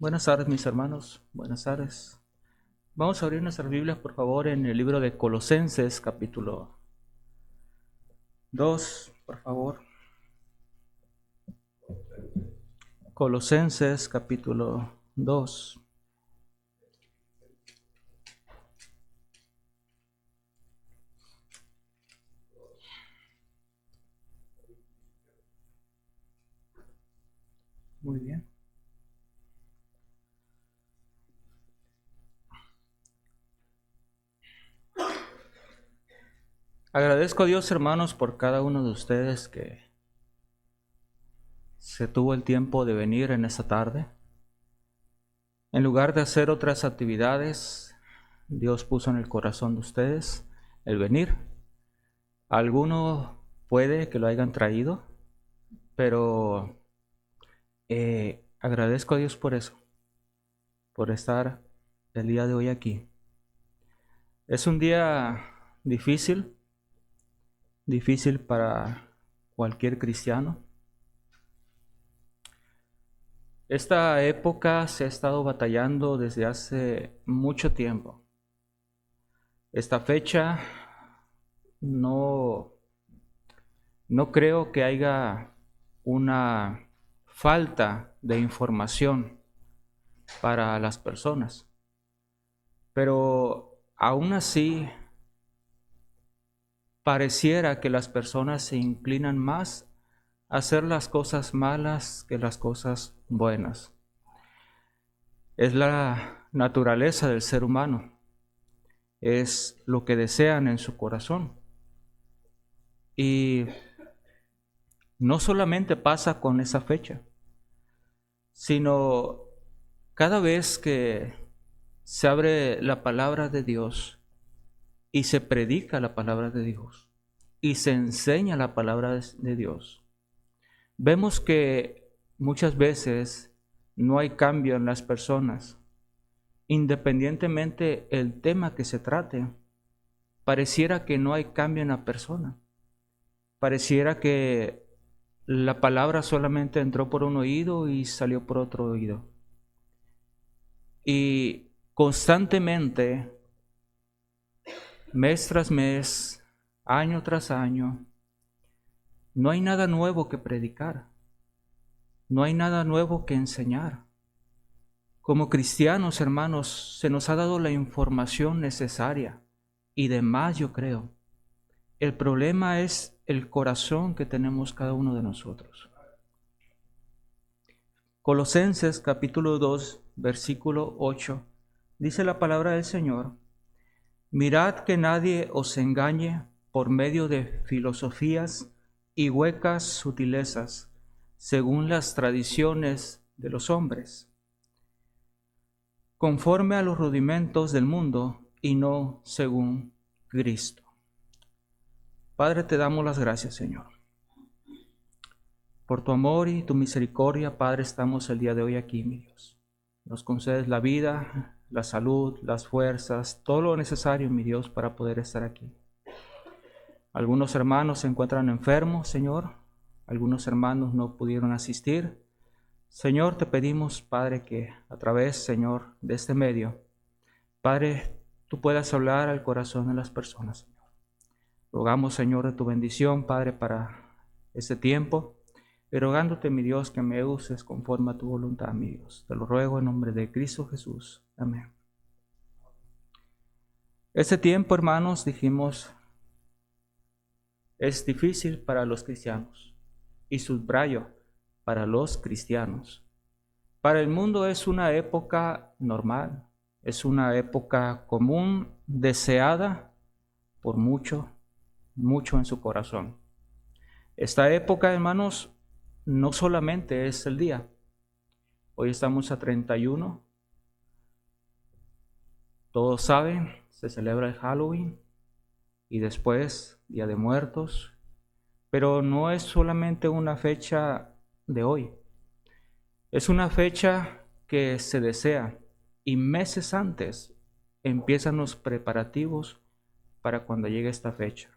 Buenas tardes, mis hermanos. Buenas tardes. Vamos a abrir nuestras Biblias, por favor, en el libro de Colosenses, capítulo 2, por favor. Colosenses, capítulo 2. Muy bien. Agradezco a Dios, hermanos, por cada uno de ustedes que se tuvo el tiempo de venir en esta tarde. En lugar de hacer otras actividades, Dios puso en el corazón de ustedes el venir. Alguno puede que lo hayan traído, pero agradezco a Dios por eso, por estar el día de hoy aquí. Es un día difícil para cualquier cristiano. Esta época se ha estado batallando desde hace mucho tiempo. Esta fecha no creo que haya una falta de información para las personas, pero aún así pareciera que las personas se inclinan más a hacer las cosas malas que las cosas buenas. Es la naturaleza del ser humano, es lo que desean en su corazón. Y no solamente pasa con esa fecha, sino cada vez que se abre la palabra de Dios y se predica la palabra de Dios y se enseña la palabra de Dios, vemos que muchas veces no hay cambio en las personas. Independientemente el tema que se trate, pareciera que no hay cambio en la persona. Pareciera que la palabra solamente entró por un oído y salió por otro oído. Y constantemente, mes tras mes, año tras año, no hay nada nuevo que predicar. No hay nada nuevo que enseñar. Como cristianos, hermanos, se nos ha dado la información necesaria y demás, yo creo. El problema es el corazón que tenemos cada uno de nosotros. Colosenses capítulo 2, versículo 8, dice la palabra del Señor: mirad que nadie os engañe por medio de filosofías y huecas sutilezas, según las tradiciones de los hombres, conforme a los rudimentos del mundo y no según Cristo. Padre, te damos las gracias, Señor. Por tu amor y tu misericordia, Padre, estamos el día de hoy aquí, mi Dios. Nos concedes la vida, la salud, las fuerzas, todo lo necesario, mi Dios, para poder estar aquí. Algunos hermanos se encuentran enfermos, Señor. Algunos hermanos no pudieron asistir. Señor, te pedimos, Padre, que a través, Señor, de este medio, Padre, tú puedas hablar al corazón de las personas, Señor. Rogamos, Señor, de tu bendición, Padre, para este tiempo. Y rogándote, mi Dios, que me uses conforme a tu voluntad, mi Dios. Te lo ruego en nombre de Cristo Jesús. Amén. Este tiempo, hermanos, dijimos, es difícil para los cristianos. Y subrayo, para los cristianos. Para el mundo es una época normal, es una época común, deseada por mucho en su corazón. Esta época, hermanos, no solamente es el día. Hoy estamos a 31. Todos saben, se celebra el Halloween y después Día de Muertos. Pero no es solamente una fecha de hoy. Es una fecha que se desea y meses antes empiezan los preparativos para cuando llegue esta fecha.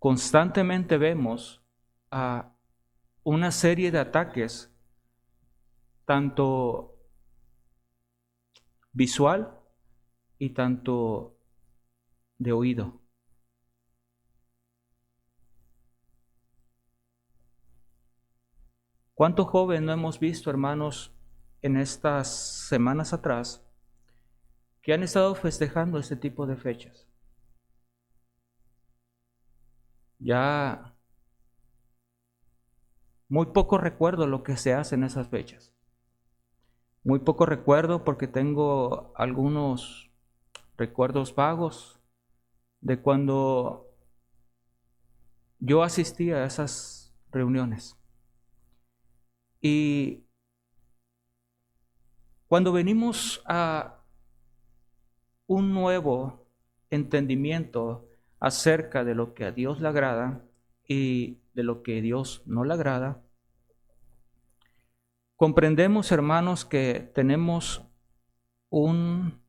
Constantemente vemos a una serie de ataques tanto visual y tanto de oído. ¿Cuántos jóvenes no hemos visto, hermanos, en estas semanas atrás, que han estado festejando este tipo de fechas? Ya muy poco recuerdo lo que se hace en esas fechas. Muy poco recuerdo porque tengo algunos recuerdos vagos de cuando yo asistía a esas reuniones. Y cuando venimos a un nuevo entendimiento acerca de lo que a Dios le agrada y de lo que a Dios no le agrada, comprendemos, hermanos, que tenemos un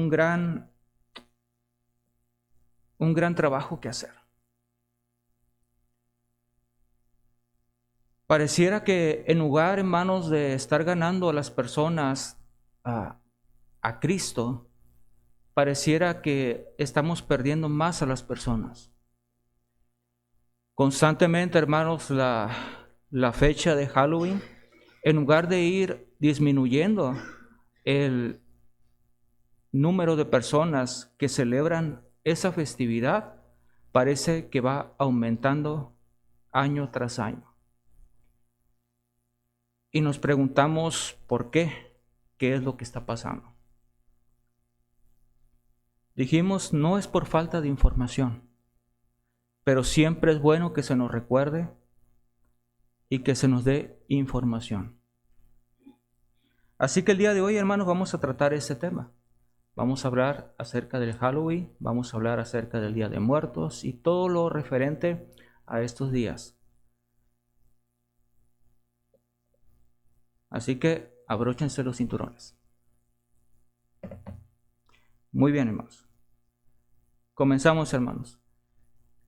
gran trabajo que hacer. Pareciera que en lugar, hermanos, de estar ganando a las personas a Cristo, pareciera que estamos perdiendo más a las personas. Constantemente, hermanos, la fecha de Halloween, en lugar de ir disminuyendo el número de personas que celebran esa festividad, parece que va aumentando año tras año. Y nos preguntamos por qué es lo que está pasando. Dijimos, no es por falta de información, pero siempre es bueno que se nos recuerde y que se nos dé información. Así que el día de hoy, hermanos, vamos a tratar ese tema. Vamos a hablar acerca del Halloween, vamos a hablar acerca del Día de Muertos y todo lo referente a estos días. Así que abróchense los cinturones. Muy bien, hermanos. Comenzamos, hermanos.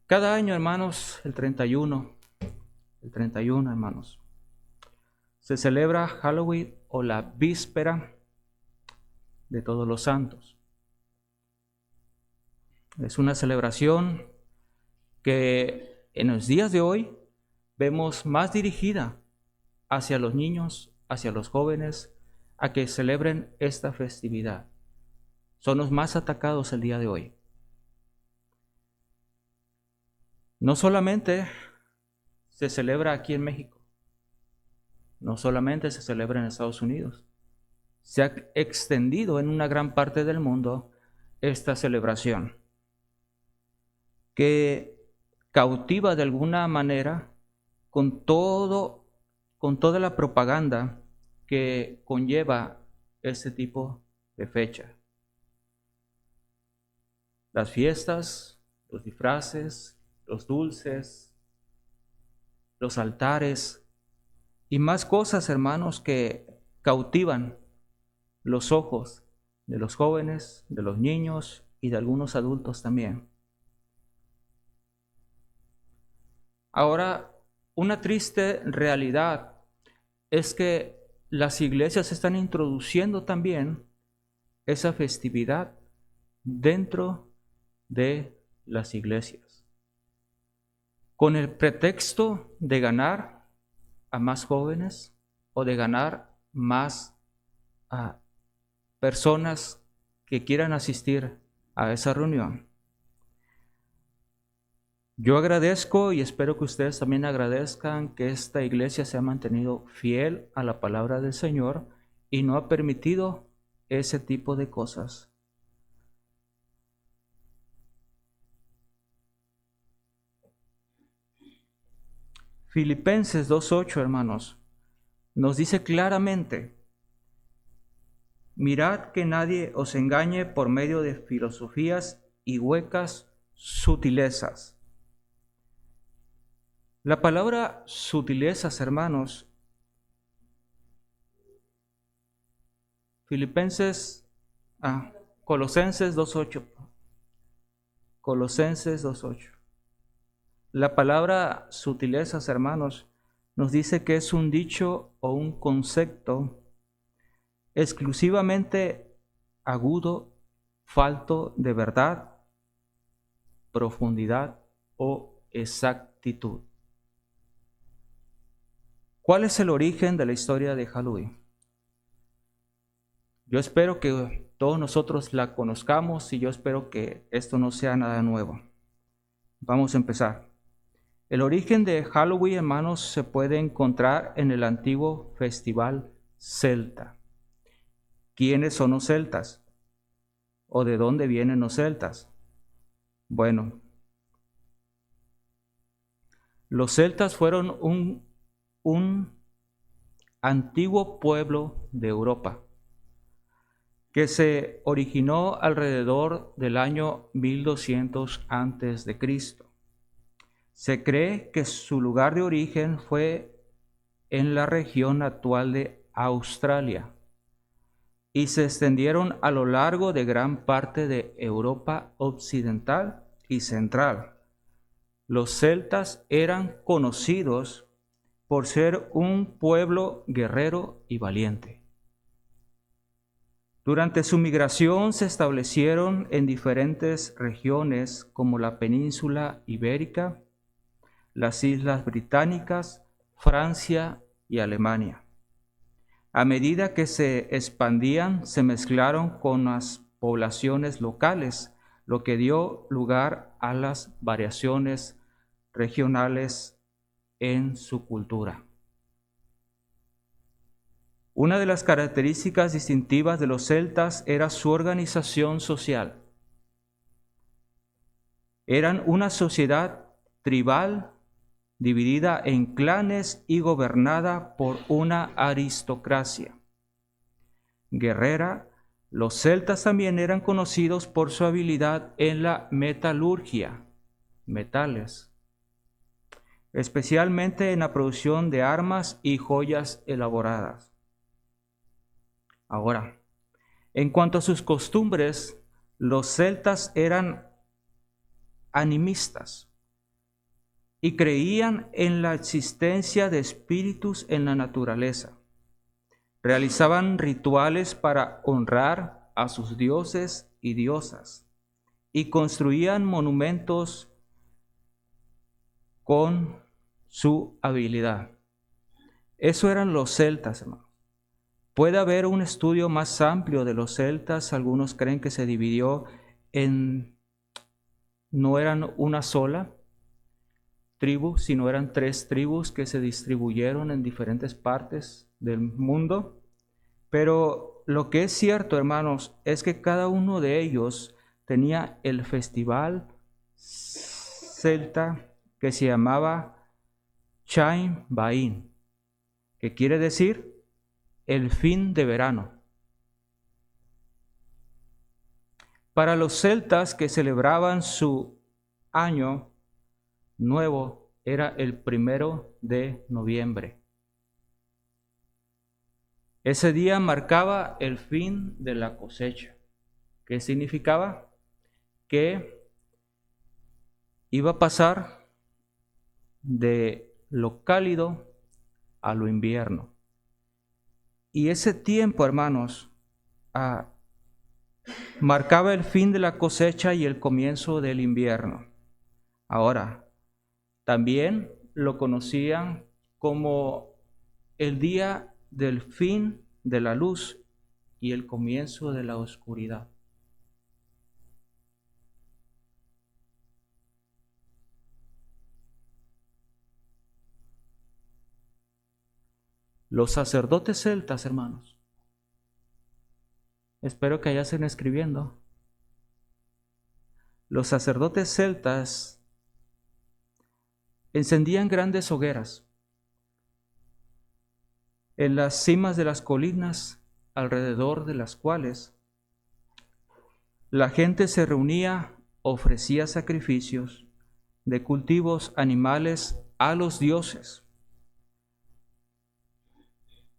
Cada año, hermanos, el 31, hermanos, se celebra Halloween o la víspera de Todos los Santos. Es una celebración que en los días de hoy vemos más dirigida hacia los niños, hacia los jóvenes, a que celebren esta festividad. Son los más atacados el día de hoy. No solamente se celebra aquí en México, no solamente se celebra en Estados Unidos, se ha extendido en una gran parte del mundo esta celebración, que cautiva de alguna manera con toda la propaganda que conlleva este tipo de fecha. Las fiestas, los disfraces, los dulces, los altares y más cosas, hermanos, que cautivan los ojos de los jóvenes, de los niños y de algunos adultos también. Ahora, una triste realidad es que las iglesias están introduciendo también esa festividad dentro de las iglesias, con el pretexto de ganar a más jóvenes o de ganar más a personas que quieran asistir a esa reunión. Yo agradezco y espero que ustedes también agradezcan que esta iglesia se ha mantenido fiel a la palabra del Señor y no ha permitido ese tipo de cosas. Filipenses 2:8, hermanos, nos dice claramente: mirad que nadie os engañe por medio de filosofías y huecas sutilezas. La palabra sutilezas, hermanos, Colosenses 2:8. Colosenses 2:8. La palabra sutilezas, hermanos, nos dice que es un dicho o un concepto exclusivamente agudo, falto de verdad, profundidad o exactitud. ¿Cuál es el origen de la historia de Halloween? Yo espero que todos nosotros la conozcamos y yo espero que esto no sea nada nuevo. Vamos a empezar. El origen de Halloween, hermanos, se puede encontrar en el antiguo festival celta. ¿Quiénes son los celtas? ¿O de dónde vienen los celtas? Bueno, los celtas fueron un antiguo pueblo de Europa que se originó alrededor del año 1200 antes de Cristo. Se cree que su lugar de origen fue en la región actual de Australia y se extendieron a lo largo de gran parte de Europa occidental y central. Los celtas eran conocidos por ser un pueblo guerrero y valiente. Durante su migración se establecieron en diferentes regiones como la península ibérica, las islas británicas, Francia y Alemania. A medida que se expandían, se mezclaron con las poblaciones locales, lo que dio lugar a las variaciones regionales en su cultura. Una de las características distintivas de los celtas era su organización social. Eran una sociedad tribal dividida en clanes y gobernada por una aristocracia guerrera. Los celtas también eran conocidos por su habilidad en la metalurgia, metales, especialmente en la producción de armas y joyas elaboradas. Ahora, en cuanto a sus costumbres, los celtas eran animistas y creían en la existencia de espíritus en la naturaleza. Realizaban rituales para honrar a sus dioses y diosas y construían monumentos con su habilidad. Eso eran los celtas, hermanos. Puede haber un estudio más amplio de los celtas. Algunos creen que se dividió no eran una sola tribu, sino eran 3 tribus que se distribuyeron en diferentes partes del mundo. Pero lo que es cierto, hermanos, es que cada uno de ellos tenía el festival celta que se llamaba Chaim Bain, que quiere decir el fin de verano. Para los celtas que celebraban su año nuevo era el 1 de noviembre. Ese día marcaba el fin de la cosecha. ¿Qué significaba? Que iba a pasar de lo cálido a lo invierno. Y ese tiempo, hermanos, marcaba el fin de la cosecha y el comienzo del invierno. Ahora, también lo conocían como el día del fin de la luz y el comienzo de la oscuridad. Los sacerdotes celtas, hermanos, espero que hayan escribiendo. Los sacerdotes celtas encendían grandes hogueras en las cimas de las colinas, alrededor de las cuales la gente se reunía, ofrecía sacrificios de cultivos animales a los dioses,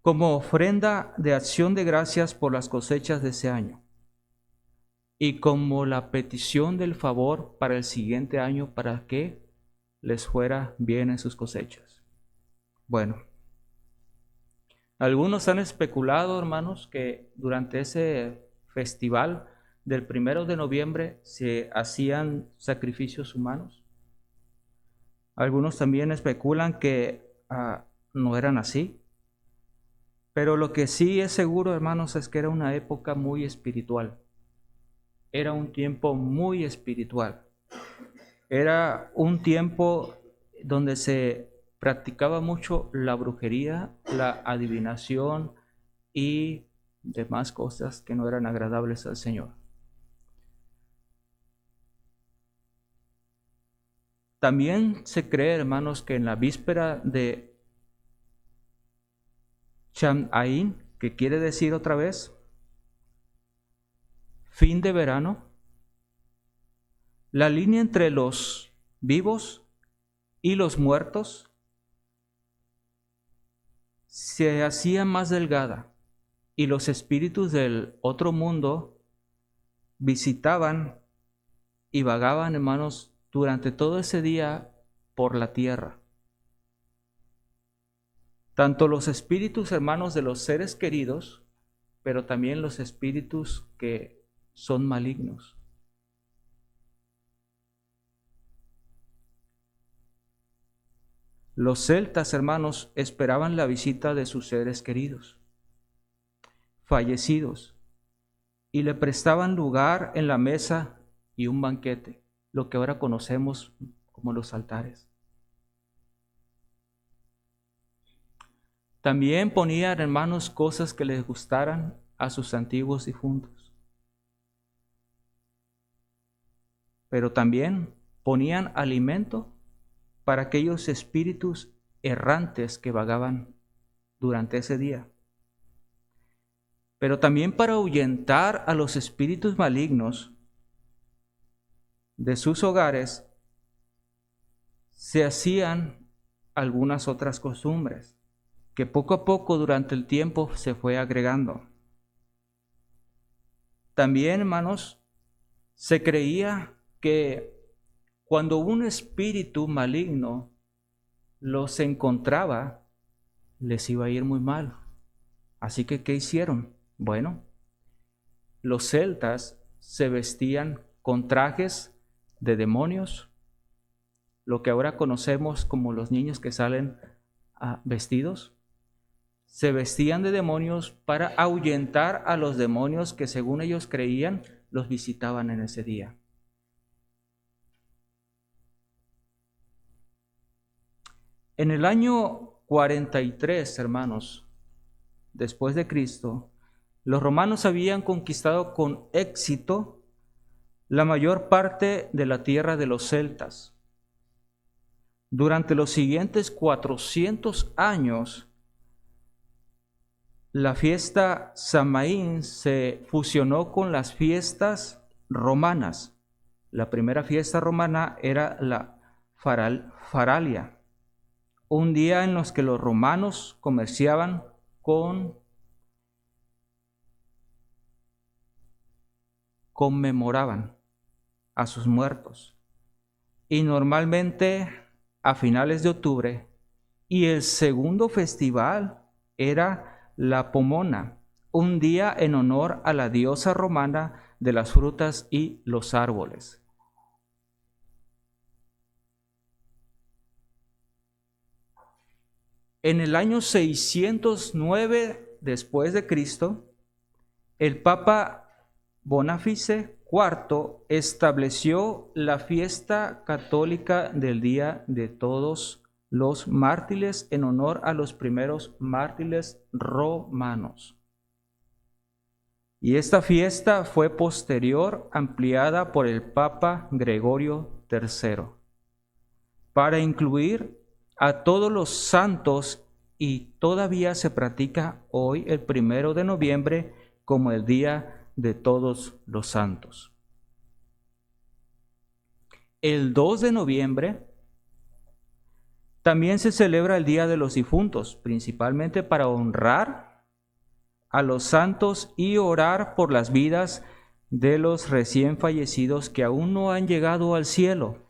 como ofrenda de acción de gracias por las cosechas de ese año, y como la petición del favor para el siguiente año para que les fuera bien en sus cosechas. Bueno, algunos han especulado, hermanos, que durante ese festival del 1 de noviembre se hacían sacrificios humanos. Algunos también especulan que no eran así. Pero lo que sí es seguro, hermanos, es que era una época muy espiritual. Era un tiempo muy espiritual. Era un tiempo donde se practicaba mucho la brujería, la adivinación y demás cosas que no eran agradables al Señor. También se cree, hermanos, que en la víspera de Shamhain, que quiere decir otra vez fin de verano, la línea entre los vivos y los muertos se hacía más delgada y los espíritus del otro mundo visitaban y vagaban, hermanos, durante todo ese día por la tierra. Tanto los espíritus, hermanos, de los seres queridos, pero también los espíritus que son malignos. Los celtas, hermanos, esperaban la visita de sus seres queridos, fallecidos, y le prestaban lugar en la mesa y un banquete, lo que ahora conocemos como los altares. También ponían, hermanos, cosas que les gustaran a sus antiguos difuntos. Pero también ponían alimento para aquellos espíritus errantes que vagaban durante ese día. Pero también para ahuyentar a los espíritus malignos de sus hogares, se hacían algunas otras costumbres que poco a poco durante el tiempo se fue agregando. También, hermanos, se creía que cuando un espíritu maligno los encontraba, les iba a ir muy mal. Así que, ¿qué hicieron? Bueno, los celtas se vestían con trajes de demonios, lo que ahora conocemos como los niños que salen vestidos. Se vestían de demonios para ahuyentar a los demonios que, según ellos creían, los visitaban en ese día. En el año 43, hermanos, después de Cristo, los romanos habían conquistado con éxito la mayor parte de la tierra de los celtas. Durante los siguientes 400 años, la fiesta Samaín se fusionó con las fiestas romanas. La primera fiesta romana era la Faralia, un día en los que los romanos comerciaban conmemoraban a sus muertos. Y normalmente a finales de octubre. Y el segundo festival era la Pomona, un día en honor a la diosa romana de las frutas y los árboles. En el año 609 después de Cristo, el Papa Boniface IV estableció la fiesta católica del Día de Todos los Mártires en honor a los primeros mártires romanos. Y esta fiesta fue posterior ampliada por el Papa Gregorio III para incluir a todos los santos, y todavía se practica hoy el 1 de noviembre como el Día de Todos los Santos. El 2 de noviembre también se celebra el Día de los Difuntos, principalmente para honrar a los santos y orar por las vidas de los recién fallecidos que aún no han llegado al cielo.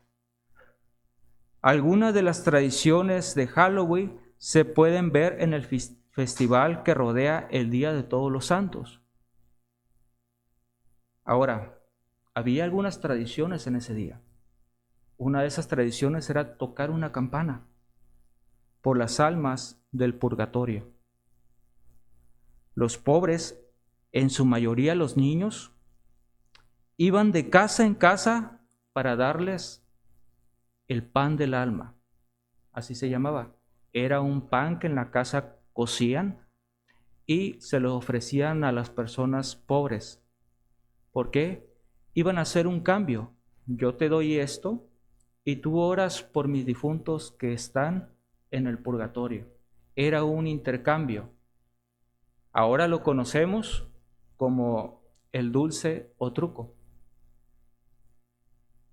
Algunas de las tradiciones de Halloween se pueden ver en el festival que rodea el Día de Todos los Santos. Ahora, había algunas tradiciones en ese día. Una de esas tradiciones era tocar una campana por las almas del purgatorio. Los pobres, en su mayoría los niños, iban de casa en casa para darles el pan del alma. Así se llamaba. Era un pan que en la casa cocían y se lo ofrecían a las personas pobres. ¿Por qué? Iban a hacer un cambio. Yo te doy esto y tú oras por mis difuntos que están en el purgatorio. Era un intercambio. Ahora lo conocemos como el dulce o truco.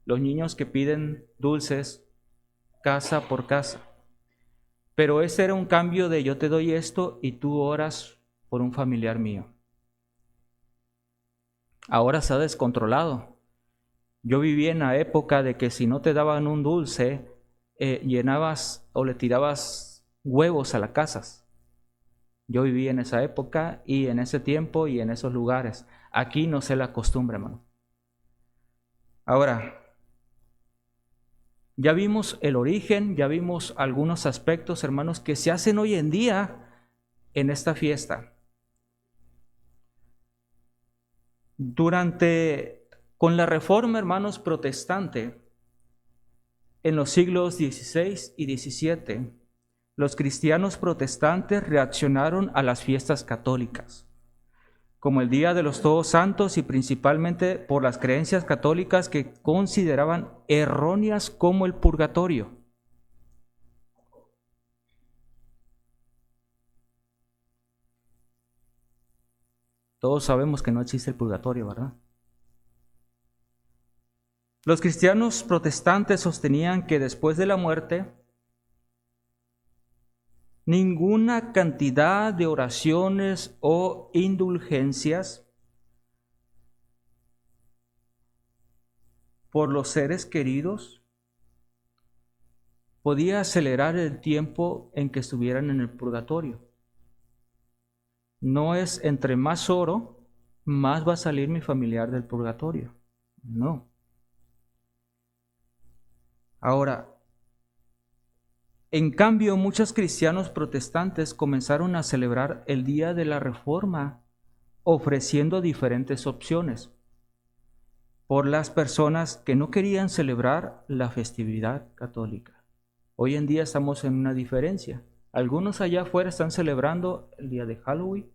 Los niños que piden dulces casa por casa. Pero ese era un cambio de yo te doy esto y tú oras por un familiar mío. Ahora se ha descontrolado. Yo viví en la época de que si no te daban un dulce, llenabas o le tirabas huevos a las casas. Yo viví en esa época y en ese tiempo y en esos lugares. Aquí no se la costumbre, hermano. Ahora, ya vimos el origen, ya vimos algunos aspectos, hermanos, que se hacen hoy en día en esta fiesta. Con la Reforma, hermanos, protestante, en los siglos XVI y XVII, los cristianos protestantes reaccionaron a las fiestas católicas, como el Día de los Todos Santos y principalmente por las creencias católicas que consideraban erróneas como el purgatorio. Todos sabemos que no existe el purgatorio, ¿verdad? Los cristianos protestantes sostenían que después de la muerte, ninguna cantidad de oraciones o indulgencias por los seres queridos podía acelerar el tiempo en que estuvieran en el purgatorio. No es entre más oro, más va a salir mi familiar del purgatorio. No. Ahora, en cambio, muchos cristianos protestantes comenzaron a celebrar el Día de la Reforma, ofreciendo diferentes opciones por las personas que no querían celebrar la festividad católica. Hoy en día estamos en una diferencia. Algunos allá afuera están celebrando el día de Halloween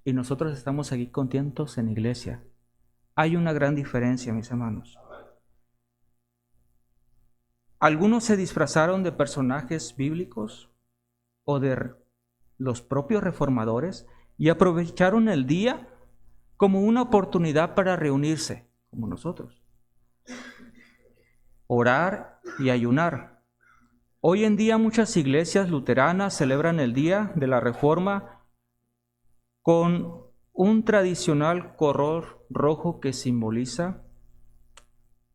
y nosotros estamos aquí contentos en la iglesia. Hay una gran diferencia, mis hermanos. Algunos se disfrazaron de personajes bíblicos o de los propios reformadores y aprovecharon el día como una oportunidad para reunirse, como nosotros, orar y ayunar. Hoy en día muchas iglesias luteranas celebran el día de la Reforma con un tradicional color rojo que simboliza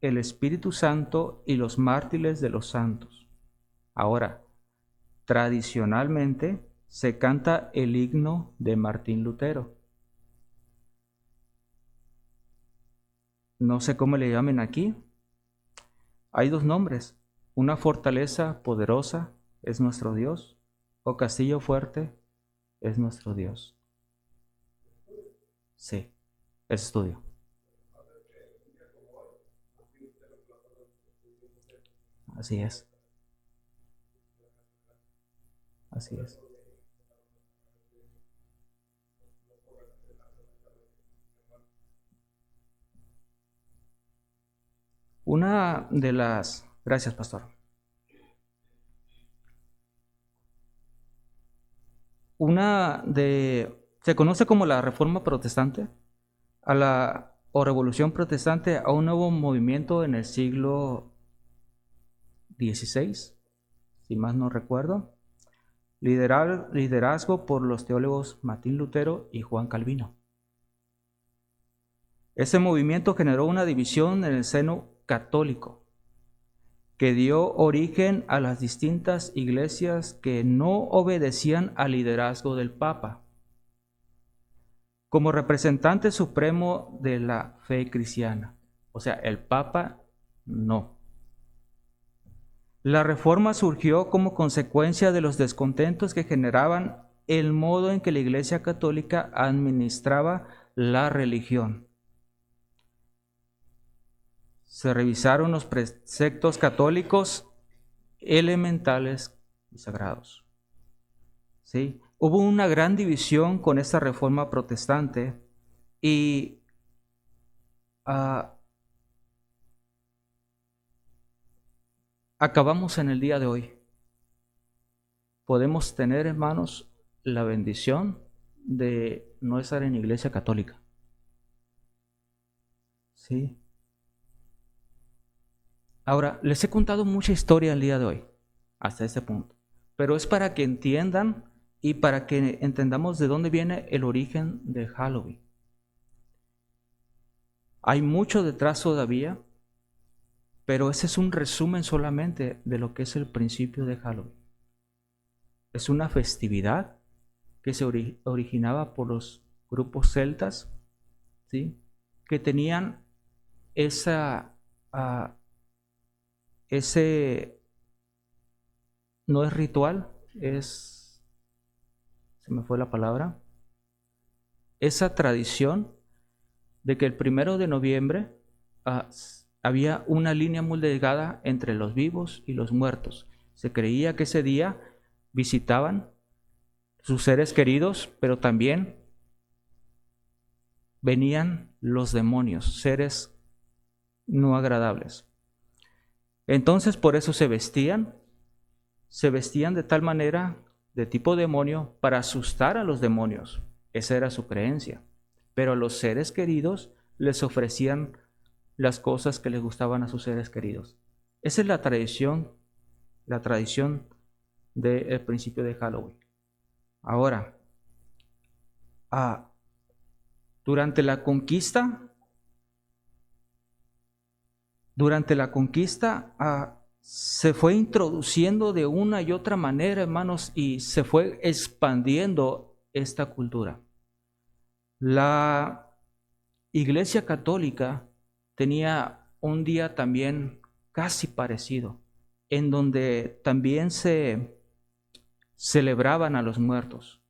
el Espíritu Santo y los mártires de los santos. Ahora, tradicionalmente se canta el himno de Martín Lutero. No sé cómo le llamen aquí. Hay dos nombres. Una fortaleza poderosa es nuestro Dios, o castillo fuerte es nuestro Dios. Sí, es estudio. Así es. Así es. Una de las... Gracias, pastor. Se conoce como la Reforma Protestante, o Revolución Protestante, a un nuevo movimiento en el siglo XVI, si más no recuerdo, liderazgo por los teólogos Martín Lutero y Juan Calvino. Ese movimiento generó una división en el seno católico, que dio origen a las distintas iglesias que no obedecían al liderazgo del Papa, como representante supremo de la fe cristiana. O sea, el Papa no. La reforma surgió como consecuencia de los descontentos que generaban el modo en que la Iglesia Católica administraba la religión. Se revisaron los preceptos católicos elementales y sagrados. ¿Sí? Hubo una gran división con esta reforma protestante y acabamos en el día de hoy. Podemos tener, hermanos, la bendición de no estar en iglesia católica. ¿Sí? Ahora, les he contado mucha historia el día de hoy, hasta este punto, pero es para que entiendan y para que entendamos de dónde viene el origen de Halloween. Hay mucho detrás todavía, pero ese es un resumen solamente de lo que es el principio de Halloween. Es una festividad que se originaba por los grupos celtas, ¿sí? Que tenían ese, no es ritual, se me fue la palabra, esa tradición de que el 1 de noviembre había una línea muy delgada entre los vivos y los muertos. Se creía que ese día visitaban sus seres queridos, pero también venían los demonios, seres no agradables. Entonces por eso se vestían de tal manera, de tipo demonio, para asustar a los demonios. Esa era su creencia. Pero a los seres queridos les ofrecían las cosas que les gustaban a sus seres queridos. Esa es la tradición del principio de Halloween. Ahora, durante la conquista, se fue introduciendo de una y otra manera, hermanos, y se fue expandiendo esta cultura. La Iglesia Católica tenía un día también casi parecido, en donde también se celebraban a los muertos,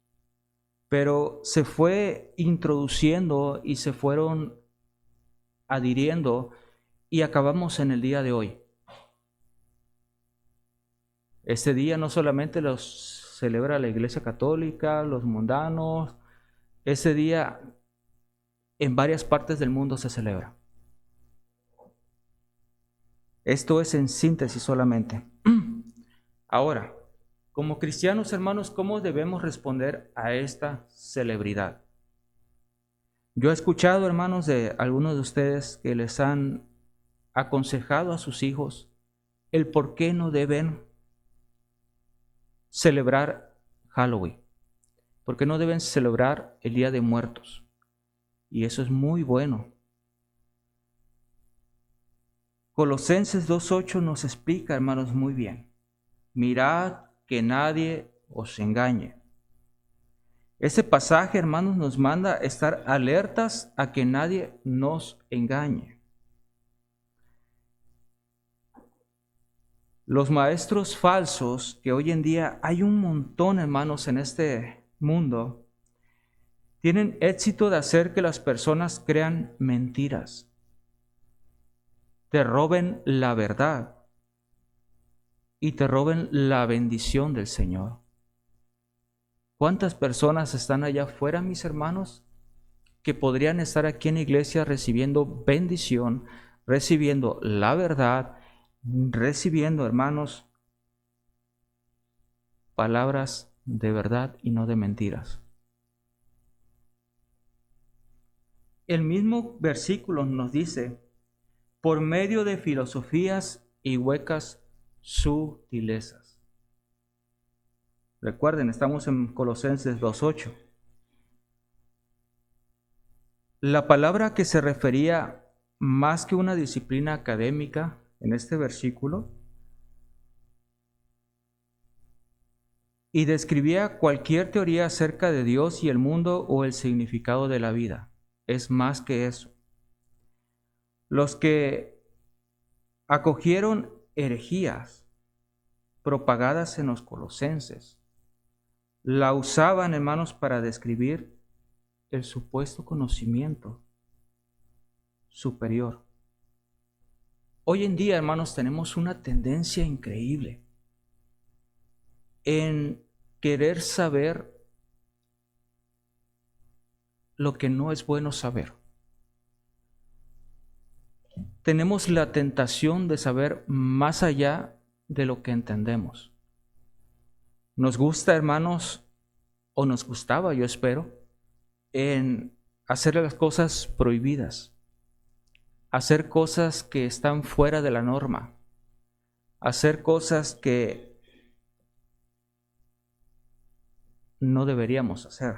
pero se fue introduciendo y se fueron adhiriendo y acabamos en el día de hoy. Este día no solamente los celebra la Iglesia Católica, los mundanos, ese día en varias partes del mundo se celebra. Esto es en síntesis solamente. Ahora, como cristianos, hermanos, ¿cómo debemos responder a esta celebridad? Yo he escuchado, hermanos, de algunos de ustedes que les han aconsejado a sus hijos el por qué no deben celebrar Halloween, por qué no deben celebrar el Día de Muertos. Y eso es muy bueno. Colosenses 2:8 nos explica, hermanos, muy bien. Mirad que nadie os engañe. Ese pasaje, hermanos, nos manda estar alertas a que nadie nos engañe. Los maestros falsos, que hoy en día hay un montón, hermanos, en este mundo, tienen éxito de hacer que las personas crean mentiras, te roben la verdad y te roben la bendición del Señor. ¿Cuántas personas están allá afuera, mis hermanos, que podrían estar aquí en la iglesia recibiendo bendición, recibiendo la verdad, recibiendo, hermanos, palabras de verdad y no de mentiras? El mismo versículo nos dice, por medio de filosofías y huecas sutilezas. Recuerden, estamos en Colosenses 2:8. La palabra que se refería más que una disciplina académica en este versículo y describía cualquier teoría acerca de Dios y el mundo o el significado de la vida. Es más que eso. Los que acogieron herejías propagadas en los colosenses la usaban, hermanos, para describir el supuesto conocimiento superior. Hoy en día, hermanos, tenemos una tendencia increíble en querer saber lo que no es bueno saber. Tenemos la tentación de saber más allá de lo que entendemos. Nos gusta, hermanos, o nos gustaba, yo espero, en hacer las cosas prohibidas, hacer cosas que están fuera de la norma, hacer cosas que no deberíamos hacer.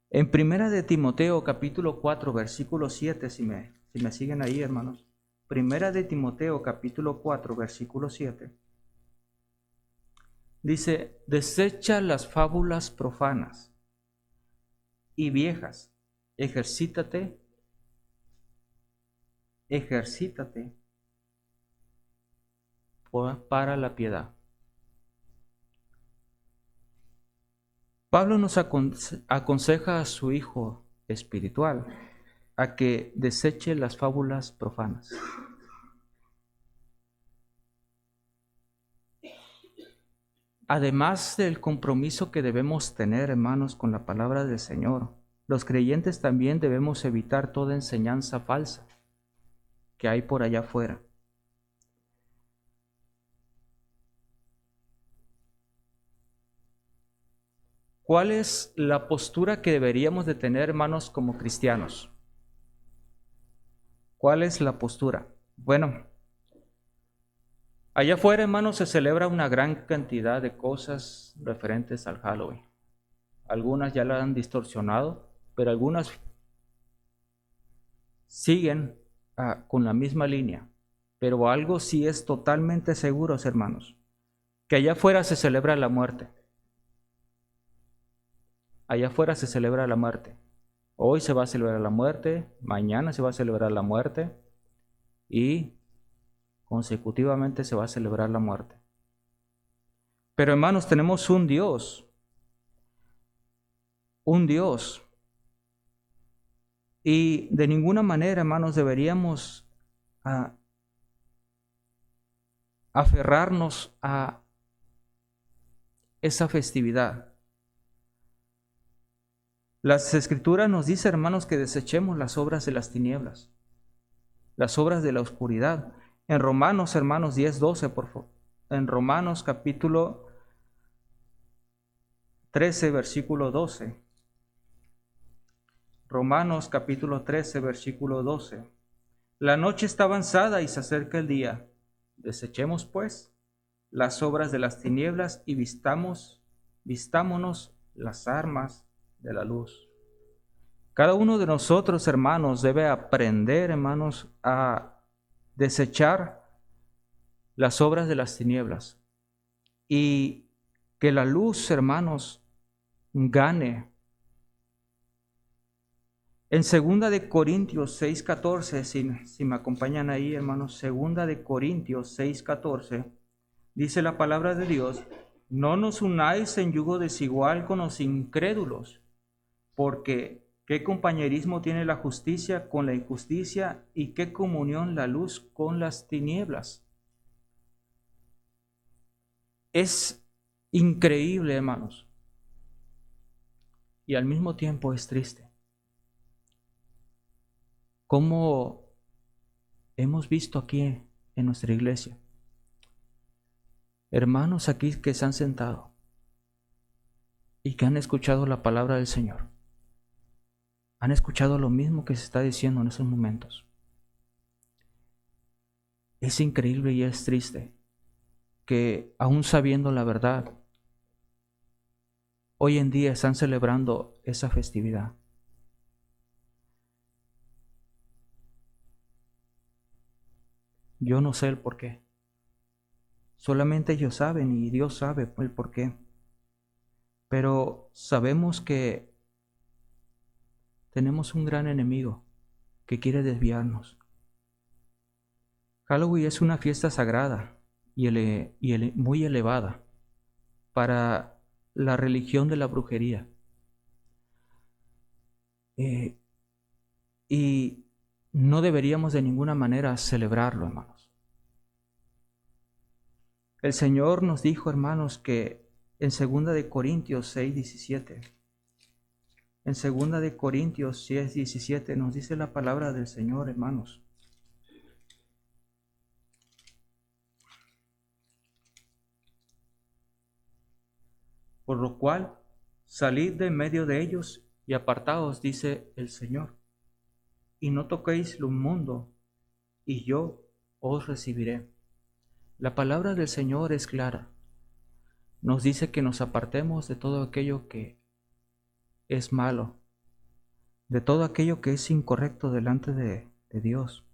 En Primera de Timoteo, capítulo 4, versículo 7, si me siguen ahí, hermanos. Primera de Timoteo, capítulo 4, versículo 7. Dice, desecha las fábulas profanas y viejas, ejercítate para la piedad. Pablo nos aconseja a su hijo espiritual a que deseche las fábulas profanas. Además del compromiso que debemos tener, hermanos, con la palabra del Señor, los creyentes también debemos evitar toda enseñanza falsa que hay por allá afuera. ¿Cuál es la postura que deberíamos de tener, hermanos, como cristianos? ¿Cuál es la postura? Bueno, allá afuera, hermanos, se celebra una gran cantidad de cosas referentes al Halloween. Algunas ya la han distorsionado, pero algunas siguen con la misma línea. Pero algo sí es totalmente seguro, hermanos, que allá afuera se celebra la muerte. Allá afuera se celebra la muerte. Hoy se va a celebrar la muerte, mañana se va a celebrar la muerte y consecutivamente se va a celebrar la muerte. Pero hermanos, tenemos un Dios, y de ninguna manera, hermanos, deberíamos aferrarnos a esa festividad. Las Escrituras nos dicen, hermanos, que desechemos las obras de las tinieblas, las obras de la oscuridad. En Romanos, hermanos, 10:12, por favor. En Romanos capítulo 13, versículo 12. Romanos capítulo 13, versículo 12. La noche está avanzada y se acerca el día. Desechemos, pues, las obras de las tinieblas y vistámonos las armas de la luz. Cada uno de nosotros, hermanos, debe aprender, hermanos, a desechar las obras de las tinieblas y que la luz, hermanos, gane. En 2 de Corintios 6:14, si me acompañan ahí, hermanos, 2 de Corintios 6:14, dice la palabra de Dios, no nos unáis en yugo desigual con los incrédulos, porque ¿qué compañerismo tiene la justicia con la injusticia y qué comunión la luz con las tinieblas? Es increíble, hermanos, y al mismo tiempo es triste. Como hemos visto aquí en nuestra iglesia, hermanos aquí que se han sentado y que han escuchado la palabra del Señor, han escuchado lo mismo que se está diciendo en esos momentos. Es increíble y es triste que aún sabiendo la verdad, hoy en día están celebrando esa festividad. Yo no sé el por qué. Solamente ellos saben y Dios sabe el por qué. Pero sabemos que tenemos un gran enemigo que quiere desviarnos. Halloween es una fiesta sagrada y muy elevada para la religión de la brujería. Y no deberíamos de ninguna manera celebrarlo, hermanos. El Señor nos dijo, hermanos, que en 2 de Corintios 6:17, en 2 de Corintios 6:17 nos dice la palabra del Señor, hermanos. Por lo cual, salid de en medio de ellos y apartaos, dice el Señor, y no toquéis lo inmundo, y yo os recibiré. La palabra del Señor es clara. Nos dice que nos apartemos de todo aquello que es malo, de todo aquello que es incorrecto delante de Dios.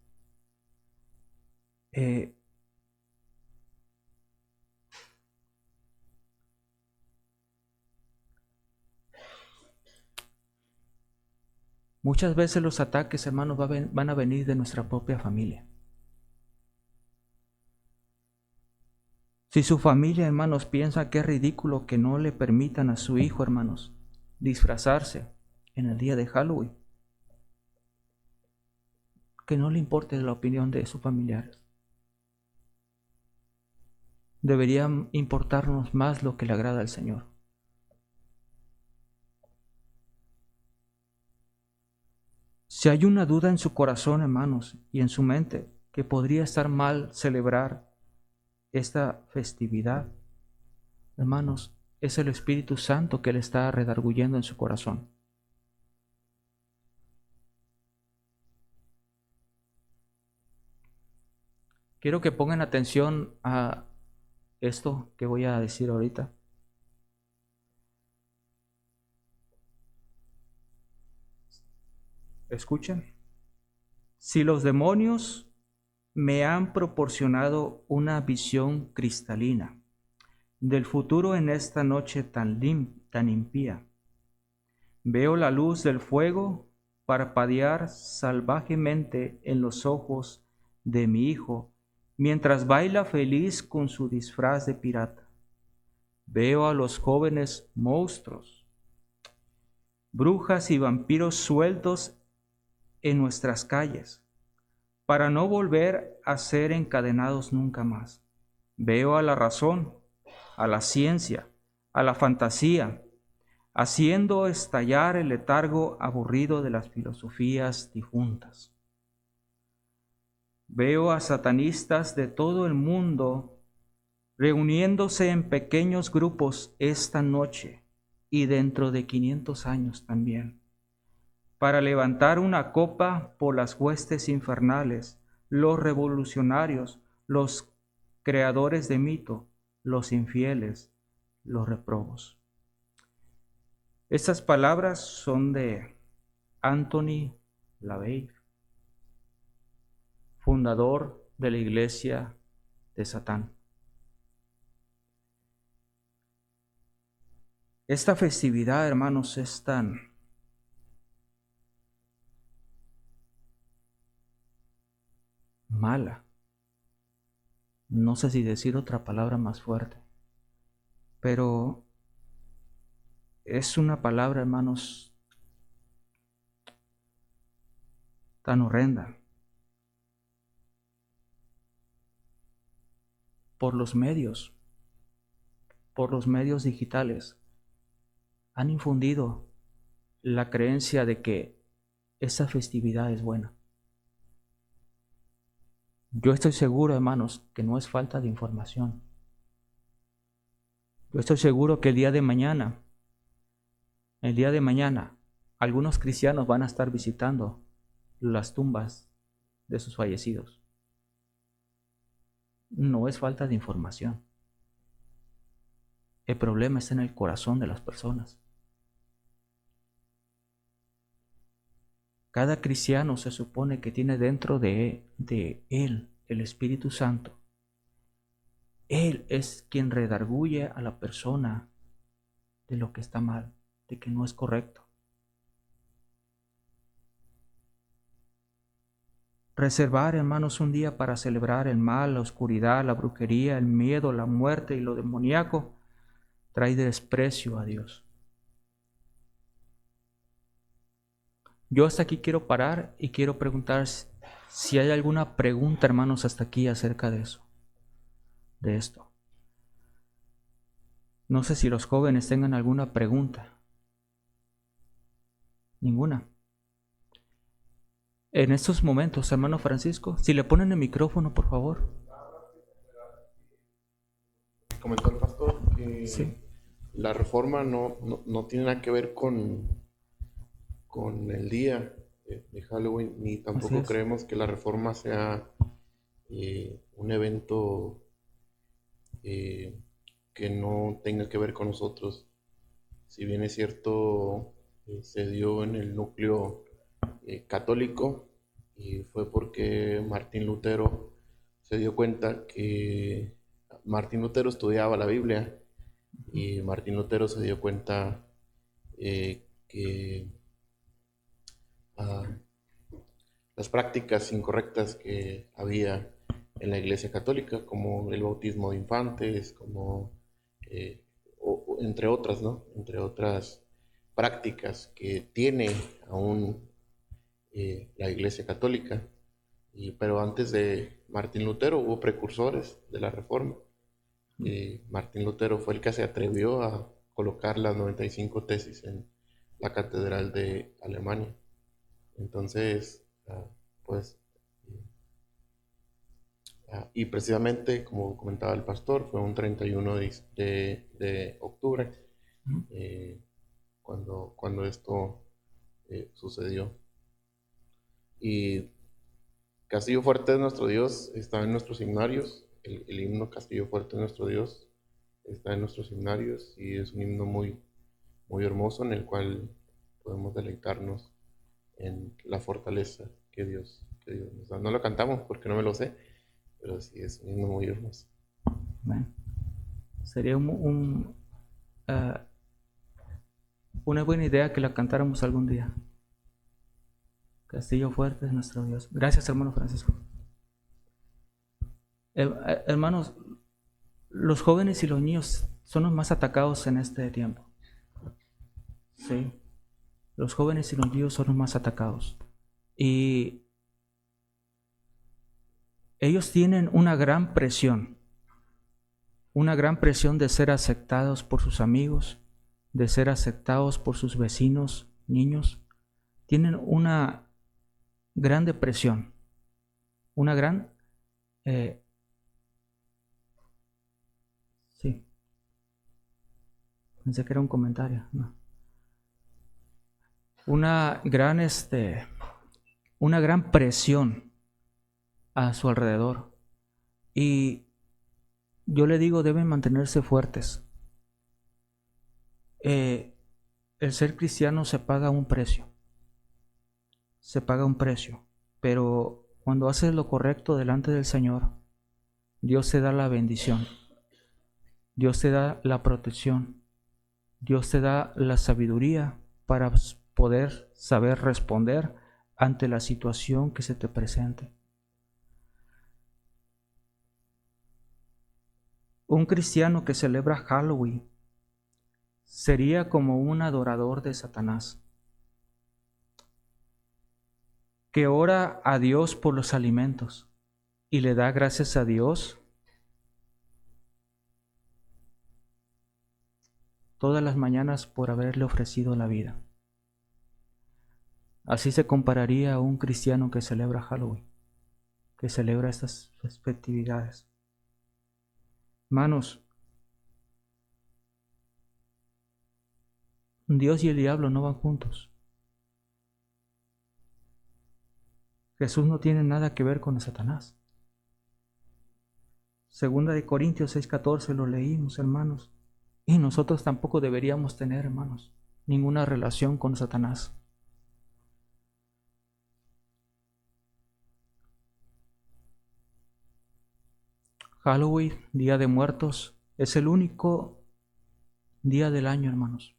Muchas veces los ataques, hermanos, van a venir de nuestra propia familia. Si su familia, hermanos, piensa que es ridículo que no le permitan a su hijo, hermanos, disfrazarse en el día de Halloween, que no le importe la opinión de sus familiares. Debería importarnos más lo que le agrada al Señor. Si hay una duda en su corazón, hermanos, y en su mente, que podría estar mal celebrar esta festividad, hermanos, es el Espíritu Santo que le está redarguyendo en su corazón. Quiero que pongan atención a esto que voy a decir ahorita. Escuchen. Si los demonios me han proporcionado una visión cristalina del futuro en esta noche tan impía, veo la luz del fuego parpadear salvajemente en los ojos de mi hijo mientras baila feliz con su disfraz de pirata. Veo a los jóvenes monstruos, brujas y vampiros sueltos en nuestras calles, para no volver a ser encadenados nunca más. Veo a la razón, a la ciencia, a la fantasía, haciendo estallar el letargo aburrido de las filosofías difuntas. Veo a satanistas de todo el mundo reuniéndose en pequeños grupos esta noche y dentro de 500 años también, para levantar una copa por las huestes infernales, los revolucionarios, los creadores de mito, los infieles, los reprobos. Estas palabras son de Anthony LaVey, fundador de la Iglesia de Satán. Esta festividad, hermanos, es tan mala. No sé si decir otra palabra más fuerte, pero es una palabra, hermanos, tan horrenda. Por los medios digitales, han infundido la creencia de que esa festividad es buena. Yo estoy seguro, hermanos, que no es falta de información. Yo estoy seguro que el día de mañana, algunos cristianos van a estar visitando las tumbas de sus fallecidos. No es falta de información. El problema está en el corazón de las personas. Cada cristiano se supone que tiene dentro de él el Espíritu Santo Él es quien redarguye a la persona de lo que está mal, de que no es correcto. Reservar, hermanos, un día para celebrar el mal, la oscuridad, la brujería, el miedo, la muerte y lo demoníaco trae desprecio a Dios. Yo hasta aquí quiero parar y quiero preguntar si hay alguna pregunta, hermanos, hasta aquí acerca de eso, de esto. No sé si los jóvenes tengan alguna pregunta. Ninguna. En estos momentos, hermano Francisco, si le ponen el micrófono, por favor. Comentó el pastor que Sí. la reforma no tiene nada que ver con el día de Halloween, ni Así tampoco es. creemos que la reforma sea un evento eh, que no tenga que ver con nosotros. Si bien es cierto, se dio en el núcleo católico y fue porque Martín Lutero se dio cuenta que Martín Lutero estudiaba la Biblia y Martín Lutero se dio cuenta que ah, las prácticas incorrectas que había en la Iglesia Católica, como el bautismo de infantes, como eh, entre otras, ¿no? Entre otras prácticas que tiene aún la Iglesia Católica. Pero antes de Martín Lutero hubo precursores de la Reforma. Martín Lutero fue el que se atrevió a colocar las 95 tesis en la Catedral de Alemania. Entonces, pues, y precisamente, como comentaba el pastor, fue un 31 de octubre cuando esto sucedió. Y Castillo Fuerte es nuestro Dios, está en nuestros himnarios. El himno Castillo Fuerte es nuestro Dios está en nuestros himnarios y es un himno muy, muy hermoso en el cual podemos deleitarnos en la fortaleza que Dios nos da. No lo cantamos porque no me lo sé, pero sí es un himno muy hermoso. Bueno, sería una buena idea que la cantáramos algún día. Castillo fuerte es nuestro Dios. Gracias, hermano Francisco. Hermanos, los jóvenes y los niños son los más atacados en este tiempo. Sí, los jóvenes y los niños son los más atacados. Y ellos tienen una gran presión de ser aceptados por sus amigos, de ser aceptados por sus vecinos, niños. Tienen una gran depresión, una gran... sí, pensé que era un comentario. No. Una gran, una gran presión a su alrededor. Y yo le digo, deben mantenerse fuertes. El ser cristiano se paga un precio. Se paga un precio. Pero cuando haces lo correcto delante del Señor, Dios te da la bendición. Dios te da la protección. Dios te da la sabiduría para poder saber responder ante la situación que se te presente. Un cristiano que celebra Halloween sería como un adorador de Satanás, que ora a Dios por los alimentos y le da gracias a Dios todas las mañanas por haberle ofrecido la vida. Así se compararía a un cristiano que celebra Halloween, que celebra estas festividades. Hermanos, Dios y el diablo no van juntos. Jesús no tiene nada que ver con Satanás. Segunda de Corintios 6:14 lo leímos, hermanos. Y nosotros tampoco deberíamos tener, hermanos, ninguna relación con Satanás. Halloween, Día de Muertos, es el único día del año, hermanos,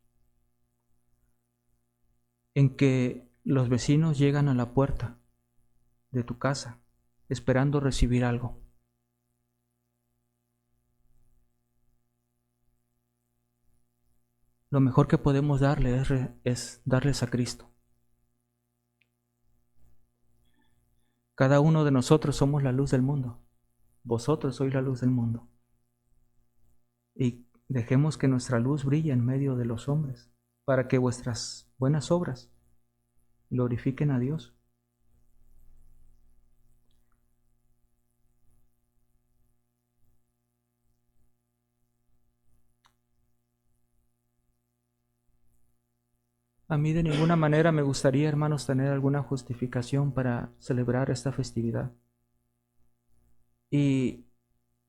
en que los vecinos llegan a la puerta de tu casa esperando recibir algo. Lo mejor que podemos darle es darles a Cristo. Cada uno de nosotros somos la luz del mundo. Vosotros sois la luz del mundo. Y dejemos que nuestra luz brille en medio de los hombres, para que vuestras buenas obras glorifiquen a Dios. A mí de ninguna manera me gustaría, hermanos, tener alguna justificación para celebrar esta festividad. Y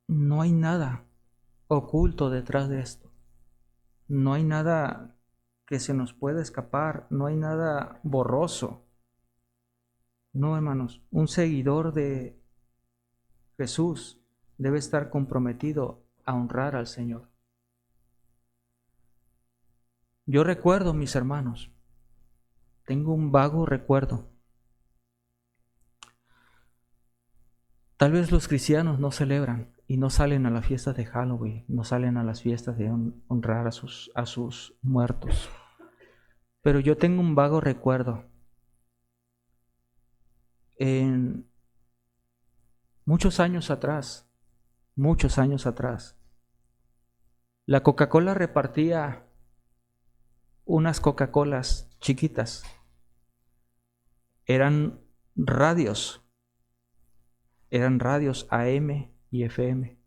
no hay nada oculto detrás de esto. No hay nada que se nos pueda escapar, no hay nada borroso. No, hermanos, un seguidor de Jesús debe estar comprometido a honrar al Señor. Yo recuerdo, mis hermanos, tengo un vago recuerdo. Tal vez los cristianos no celebran y no salen a las fiestas de Halloween, no salen a las fiestas de honrar a sus muertos. Pero yo tengo un vago recuerdo. En muchos años atrás, la Coca-Cola repartía unas Coca-Colas chiquitas. Eran radios AM y FM.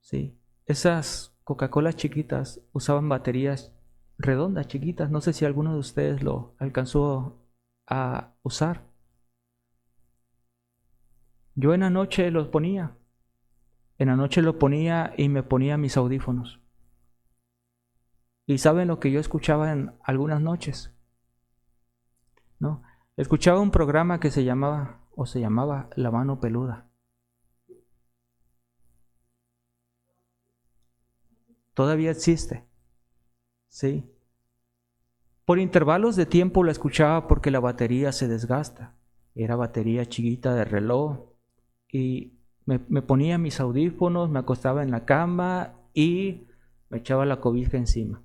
Sí, esas Coca-Colas chiquitas usaban baterías redondas, chiquitas. No sé si alguno de ustedes lo alcanzó a usar. Yo en la noche los ponía. En la noche lo ponía y me ponía mis audífonos. ¿Y saben lo que yo escuchaba en algunas noches? ¿No? Escuchaba un programa que se llamaba La Mano Peluda. Todavía existe. Sí. Por intervalos de tiempo la escuchaba porque la batería se desgasta. Era batería chiquita de reloj. Y me ponía mis audífonos, me acostaba en la cama y me echaba la cobija encima.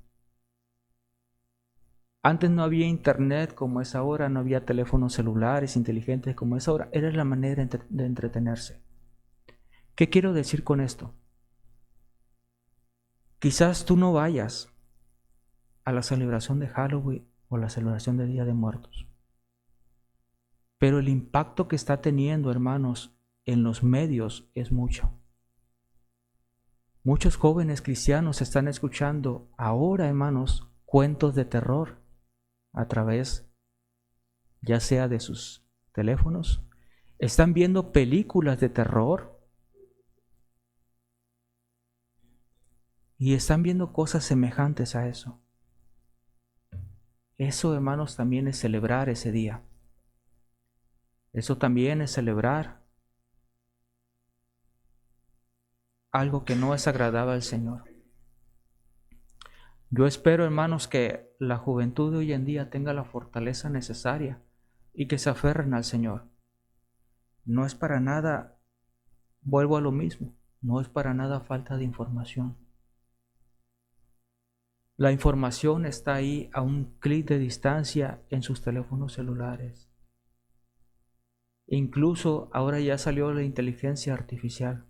Antes no había internet como es ahora, no había teléfonos celulares inteligentes como es ahora. Era la manera de entretenerse. ¿Qué quiero decir con esto? Quizás tú no vayas a la celebración de Halloween o la celebración del Día de Muertos. Pero el impacto que está teniendo, hermanos, en los medios es mucho. Muchos jóvenes cristianos están escuchando ahora, hermanos, cuentos de terror a través, ya sea de sus teléfonos. Están viendo películas de terror y están viendo cosas semejantes a eso. Eso, hermanos, también es celebrar ese día. Eso también es celebrar algo que no es agradable al Señor. Yo espero, hermanos, que la juventud de hoy en día tenga la fortaleza necesaria y que se aferren al Señor. No es para nada, vuelvo a lo mismo, no es para nada falta de información. La información está ahí a un clic de distancia en sus teléfonos celulares. Incluso ahora ya salió la inteligencia artificial.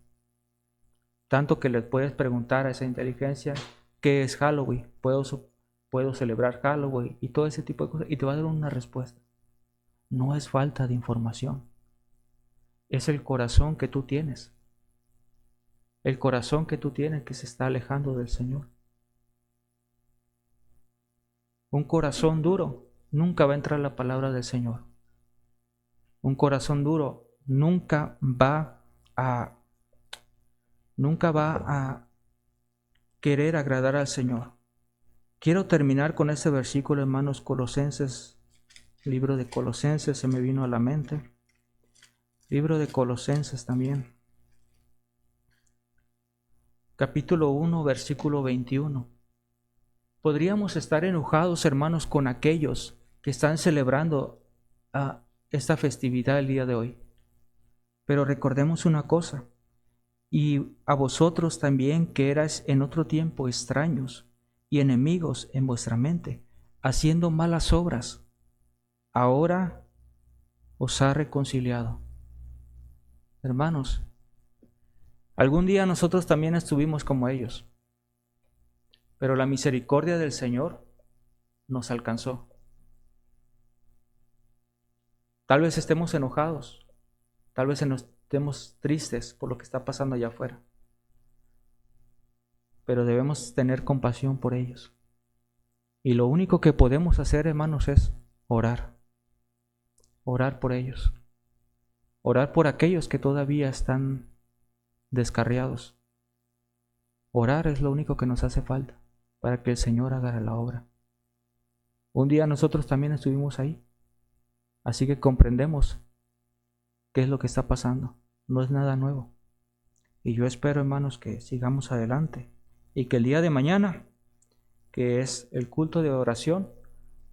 Tanto que le puedes preguntar a esa inteligencia qué es Halloween, puedo celebrar Halloween y todo ese tipo de cosas y te va a dar una respuesta. No es falta de información. Es el corazón que tú tienes. El corazón que tú tienes que se está alejando del Señor. Un corazón duro nunca va a entrar la palabra del Señor. Un corazón duro nunca va a querer agradar al Señor. Quiero terminar con este versículo, hermanos, Colosenses, libro de Colosenses se me vino a la mente. Libro de Colosenses también. capítulo 1, versículo 21. Podríamos estar enojados, hermanos, con aquellos que están celebrando esta festividad el día de hoy. Pero recordemos una cosa, y a vosotros también que erais en otro tiempo extraños y enemigos en vuestra mente, haciendo malas obras, ahora os ha reconciliado. Hermanos, algún día nosotros también estuvimos como ellos, pero la misericordia del Señor nos alcanzó. Tal vez estemos enojados, tal vez estemos tristes por lo que está pasando allá afuera, pero debemos tener compasión por ellos. Y lo único que podemos hacer, hermanos, es orar. Orar por ellos. Orar por aquellos que todavía están descarriados. Orar es lo único que nos hace falta para que el Señor haga la obra. Un día nosotros también estuvimos ahí, así que comprendemos qué es lo que está pasando. No es nada nuevo. Y yo espero, hermanos, que sigamos adelante y que el día de mañana, que es el culto de oración,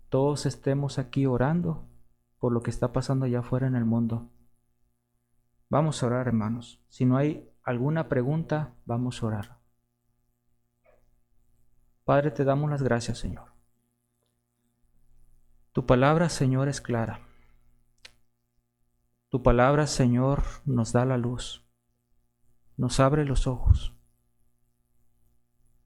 todos estemos aquí orando por lo que está pasando allá afuera en el mundo. Vamos a orar, hermanos. Si no hay alguna pregunta, vamos a orar. Padre, te damos las gracias, Señor. Tu palabra, Señor, es clara. Tu palabra, Señor, nos da la luz, nos abre los ojos.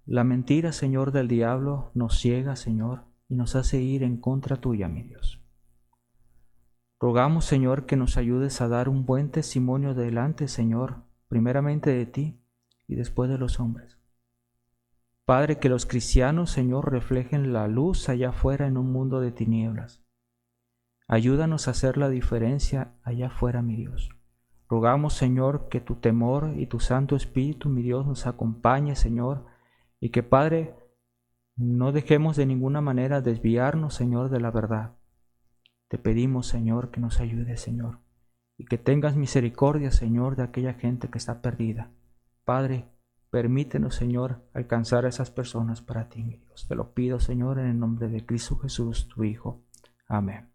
La mentira, Señor, del diablo nos ciega, Señor, y nos hace ir en contra tuya, mi Dios. Rogamos, Señor, que nos ayudes a dar un buen testimonio delante, Señor, primeramente de ti y después de los hombres. Padre, que los cristianos, Señor, reflejen la luz allá afuera en un mundo de tinieblas. Ayúdanos a hacer la diferencia allá afuera, mi Dios. Rogamos, Señor, que tu temor y tu Santo Espíritu, mi Dios, nos acompañe, Señor, y que, Padre, no dejemos de ninguna manera desviarnos, Señor, de la verdad. Te pedimos, Señor, que nos ayudes, Señor, y que tengas misericordia, Señor, de aquella gente que está perdida. Padre, permítenos, Señor, alcanzar a esas personas para ti, mi Dios. Te lo pido, Señor, en el nombre de Cristo Jesús, tu Hijo. Amén.